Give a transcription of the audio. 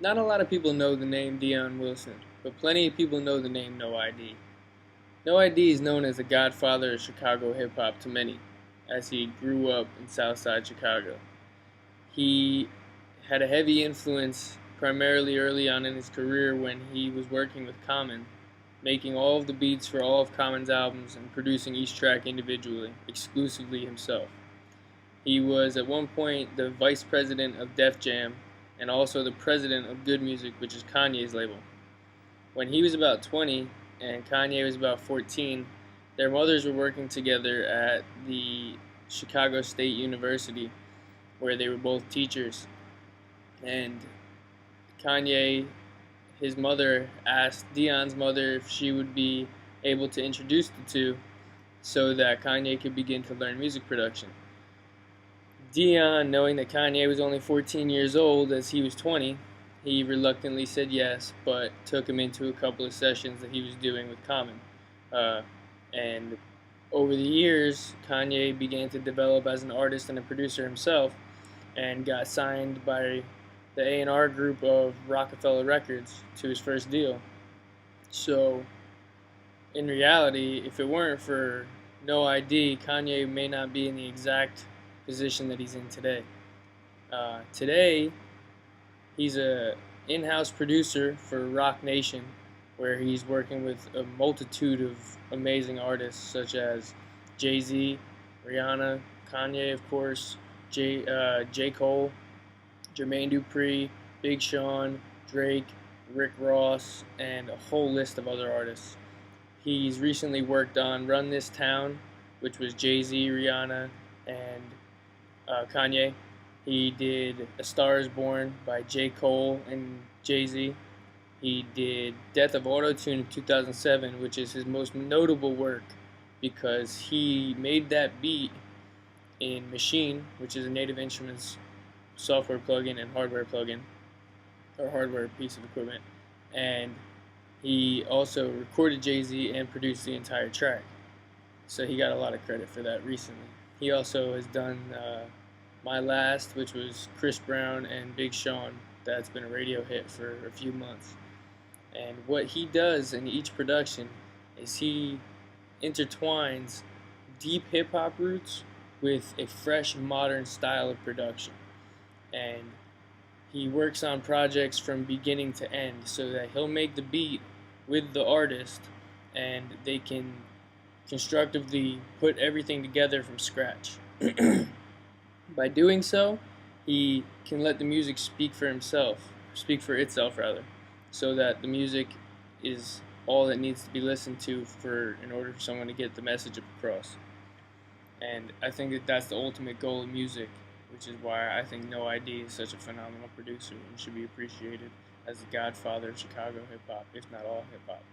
Not a lot of people know the name Dion Wilson, but plenty of people know the name No ID. No ID is known as the godfather of Chicago hip hop to many, as he grew up in Southside Chicago. He had a heavy influence primarily early on in his career when he was working with Common, making all of the beats for all of Common's albums and producing each track individually, exclusively himself. He was at one point the vice president of Def Jam and also the president of Good Music, which is Kanye's label. When he was about 20 and Kanye was about 14, their mothers were working together at the Chicago State University, where they were both teachers. And Kanye, his mother, asked Dion's mother if she would be able to introduce the two so that Kanye could begin to learn music production. Dion, knowing that Kanye was only 14 years old as he was 20, he reluctantly said yes, but took him into a couple of sessions that he was doing with Common. And over the years, Kanye began to develop as an artist and a producer himself, and got signed by the A&R group of Rockefeller Records to his first deal. So, in reality, if it weren't for No ID, Kanye may not be in the exact position that he's in today. Today, he's a in-house producer for Roc Nation, where he's working with a multitude of amazing artists such as Jay-Z, Rihanna, Kanye, of course, J. Cole, Jermaine Dupri, Big Sean, Drake, Rick Ross, and a whole list of other artists. He's recently worked on Run This Town, which was Jay-Z, Rihanna, and Kanye. He did A Star Is Born by J. Cole and Jay-Z. He did Death of Autotune in 2007, which is his most notable work because he made that beat in Machine, which is a Native Instruments software plugin and hardware plugin, or hardware piece of equipment. And he also recorded Jay-Z and produced the entire track. So he got a lot of credit for that recently. He also has done My Last, which was Chris Brown and Big Sean. That's been a radio hit for a few months. And what he does in each production is he intertwines deep hip-hop roots with a fresh, modern style of production. And he works on projects from beginning to end so that he'll make the beat with the artist and they can constructively put everything together from scratch. By doing so, he can let the music speak for itself rather, so that the music is all that needs to be listened to in order for someone to get the message across. And I think that that's the ultimate goal of music, which is why I think No ID is such a phenomenal producer and should be appreciated as the godfather of Chicago hip hop, if not all hip hop.